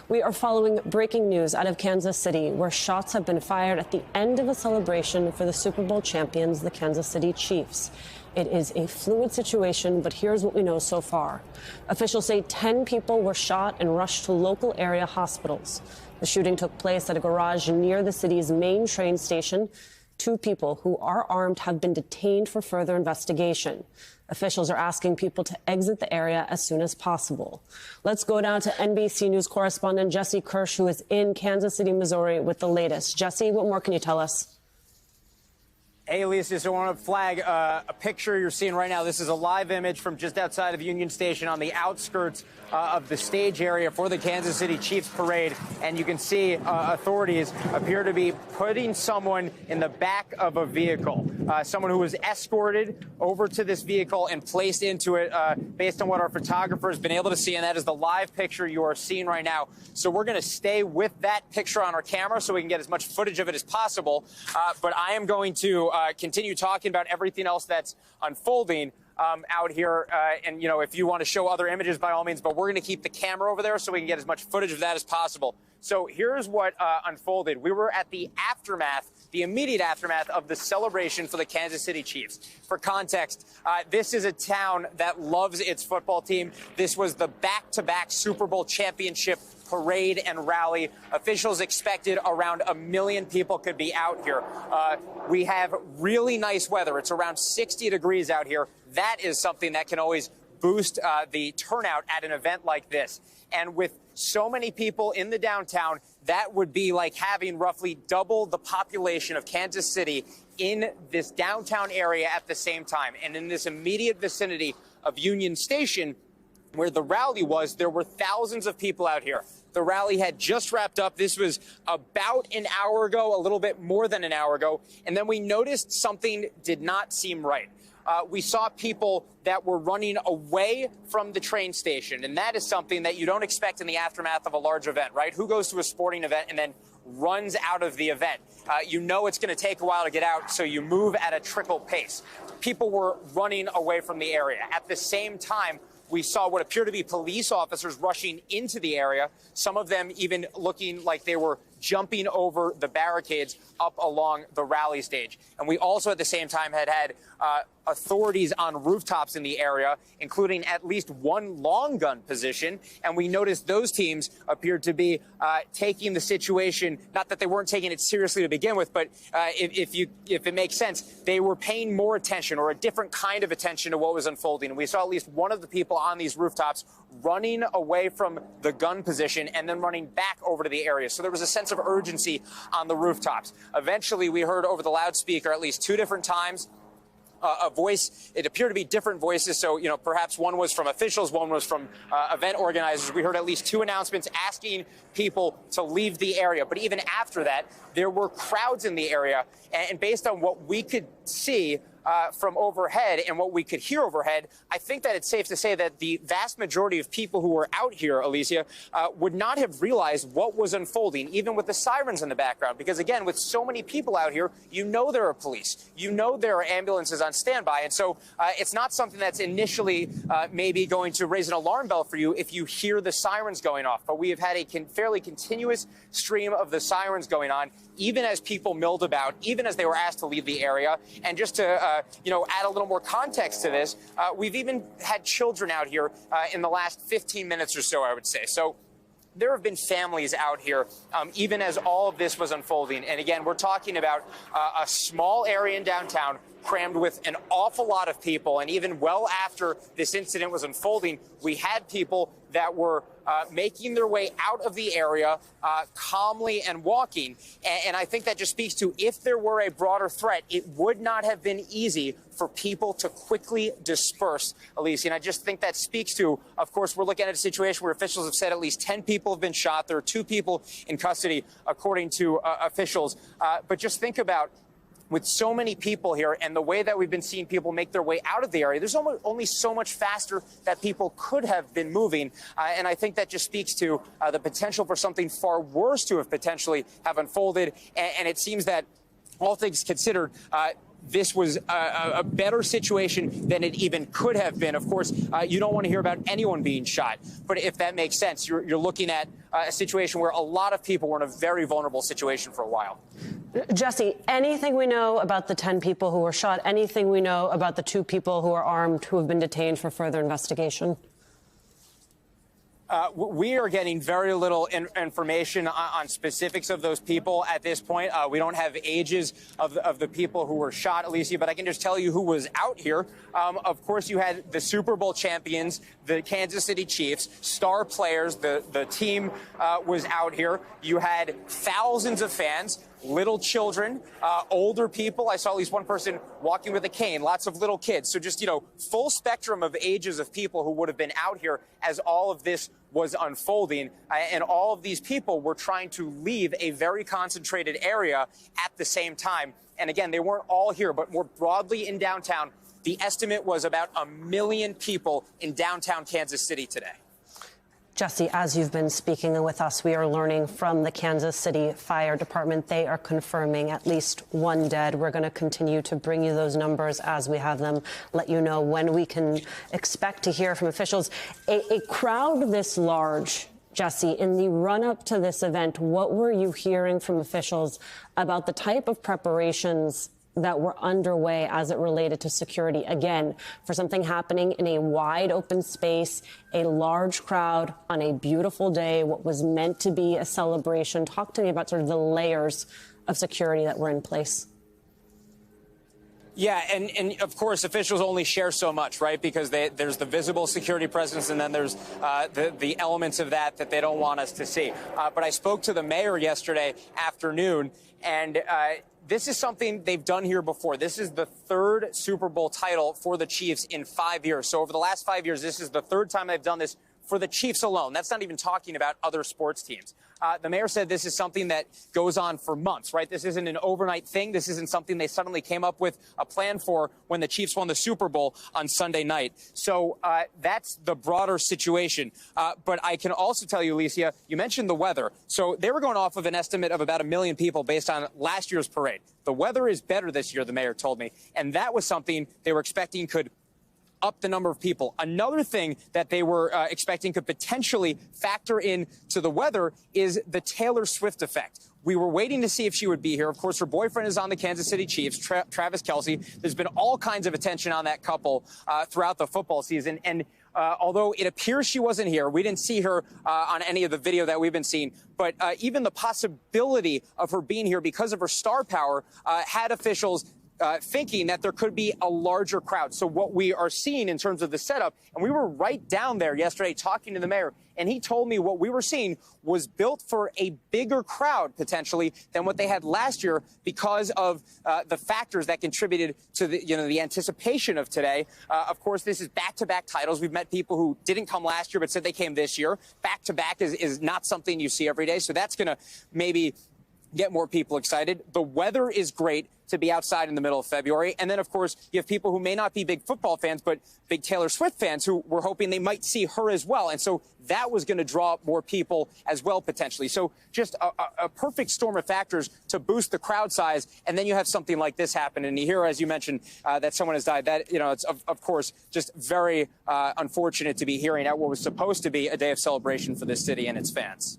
We are following breaking news out of Kansas City, where shots have been fired at the end of a celebration for the Super Bowl champions, the Kansas City Chiefs. It is a fluid situation, but here's what we know so far. Officials say 10 people were shot and rushed to local area hospitals. The shooting took place at a garage near the city's main train station. 2 people who are armed have been detained for further investigation. Officials are asking people to exit the area as soon as possible. Let's go down to NBC News correspondent Jesse Kirsch, who is in Kansas City, Missouri, with the latest. Jesse, what more can you tell us? Hey, Alicia, so I want to flag a picture you're seeing right now. This is a live image from just outside of Union Station on the outskirts of the stage area for the Kansas City Chiefs parade. And you can see authorities appear to be putting someone in the back of a vehicle, someone who was escorted over to this vehicle and placed into it based on what our photographer has been able to see. And that is the live picture you are seeing right now. So we're going to stay with that picture on our camera so we can get as much footage of it as possible. But I am going to continue talking about everything else that's unfolding out here. And, you know, if you want to show other images, by all means, but we're going to keep the camera over there so we can get as much footage of that as possible. So here's what unfolded. We were at the aftermath, the immediate aftermath of the celebration for the Kansas City Chiefs. For context, this is a town that loves its football team. This was the back-to-back Super Bowl championship parade and rally. Officials expected around 1 million people could be out here. We have really nice weather. It's around 60 degrees out here. That is something that can always boost the turnout at an event like this. And with so many people in the downtown, that would be like having roughly double the population of Kansas City in this downtown area at the same time. And in this immediate vicinity of Union Station, where the rally was, there were thousands of people out here. The rally had just wrapped up. This was about an hour ago, a little bit more than an hour ago. And then we noticed something did not seem right. We saw people that were running away from the train station. And that is something that you don't expect in the aftermath of a large event, right? Who goes to a sporting event and then runs out of the event? You know it's going to take a while to get out, so you move at a trickle pace. People were running away from the area. At the same time, we saw what appeared to be police officers rushing into the area, some of them even looking like they were jumping over the barricades up along the rally stage. And we also at the same time had authorities on rooftops in the area, including at least one long gun position. And we noticed those teams appeared to be taking the situation, not that they weren't taking it seriously to begin with, but if it makes sense, they were paying more attention or a different kind of attention to what was unfolding. And we saw at least one of the people on these rooftops running away from the gun position and then running back over to the area. So there was a sense of urgency on the rooftops. Eventually, we heard over the loudspeaker at least 2 different times a voice. It appeared to be different voices. So, you know, perhaps one was from officials, one was from event organizers. We heard at least 2 announcements asking people to leave the area. But even after that, there were crowds in the area. And based on what we could see from overhead and what we could hear overhead, I think that it's safe to say that the vast majority of people who were out here, Alicia, would not have realized what was unfolding, even with the sirens in the background. Because, again, with so many people out here, you know there are police. You know there are ambulances on standby. And so it's not something that's initially maybe going to raise an alarm bell for you if you hear the sirens going off. But we have had a fairly continuous stream of the sirens going on, even as people milled about, even as they were asked to leave the area. And just to add a little more context to this, we've even had children out here in the last 15 minutes or so, I would say. So there have been families out here, even as all of this was unfolding. And again, we're talking about a small area in downtown crammed with an awful lot of people. And even well after this incident was unfolding, we had people that were making their way out of the area calmly and walking. And I think that just speaks to, if there were a broader threat, it would not have been easy for people to quickly disperse, Alicia. And I just think that speaks to, of course, we're looking at a situation where officials have said at least 10 people have been shot. There are 2 people in custody, according to officials. But just think about, with so many people here and the way that we've been seeing people make their way out of the area, there's only so much faster that people could have been moving. And I think that just speaks to the potential for something far worse to have potentially have unfolded. And it seems that, all things considered, this was a better situation than it even could have been. Of course, you don't want to hear about anyone being shot, but if that makes sense, you're looking at a situation where a lot of people were in a very vulnerable situation for a while. Jesse, anything we know about the 10 people who were shot, anything we know about the 2 people who are armed who have been detained for further investigation? We are getting very little information on specifics of those people at this point. We don't have ages of the people who were shot, Alicia, but I can just tell you who was out here. Of course, you had the Super Bowl champions, the Kansas City Chiefs, star players. The team was out here. You had thousands of fans. Little children, older people. I saw at least one person walking with a cane, lots of little kids. So just, full spectrum of ages of people who would have been out here as all of this was unfolding. And all of these people were trying to leave a very concentrated area at the same time. And again, they weren't all here, but more broadly in downtown, the estimate was about 1 million people in downtown Kansas City today. Jesse, as you've been speaking with us, we are learning from the Kansas City Fire Department. They are confirming at least 1 dead. We're going to continue to bring you those numbers as we have them, let you know when we can expect to hear from officials. A crowd this large, Jesse, in the run-up to this event, what were you hearing from officials about the type of preparations that were underway as it related to security, again, for something happening in a wide open space, a large crowd on a beautiful day, what was meant to be a celebration? Talk to me about sort of the layers of security that were in place. Yeah, and of course, officials only share so much, right? Because there's the visible security presence, and then there's the elements of that they don't want us to see. But I spoke to the mayor yesterday afternoon, and this is something they've done here before. This is the 3rd Super Bowl title for the Chiefs in 5 years. So over the last 5 years, this is the 3rd time they've done this for the Chiefs alone. That's not even talking about other sports teams. The mayor said this is something that goes on for months, right? This isn't an overnight thing. This isn't something they suddenly came up with a plan for when the Chiefs won the Super Bowl on Sunday night. So that's the broader situation. But I can also tell you, Alicia, you mentioned the weather. So they were going off of an estimate of about 1 million people based on last year's parade. The weather is better this year, the mayor told me. And that was something they were expecting could up the number of people. Another thing that they were expecting could potentially factor in to the weather is the Taylor Swift effect. We were waiting to see if she would be here. Of course, her boyfriend is on the Kansas City Chiefs, Travis Kelce. There's been all kinds of attention on that couple throughout the football season. And although it appears she wasn't here, we didn't see her on any of the video that we've been seeing. But even the possibility of her being here because of her star power had officials thinking that there could be a larger crowd. So what we are seeing in terms of the setup, and we were right down there yesterday talking to the mayor, and he told me what we were seeing was built for a bigger crowd potentially than what they had last year because of the factors that contributed to the anticipation of today. Of course, this is back-to-back titles. We've met people who didn't come last year but said they came this year. Back-to-back is not something you see every day, so that's going to maybe get more people excited. The weather is great to be outside in the middle of February. And then, of course, you have people who may not be big football fans, but big Taylor Swift fans who were hoping they might see her as well. And so that was going to draw more people as well, potentially. So just a perfect storm of factors to boost the crowd size. And then you have something like this happen. And you hear, as you mentioned, that someone has died. That, it's, of course, just very unfortunate to be hearing at what was supposed to be a day of celebration for this city and its fans.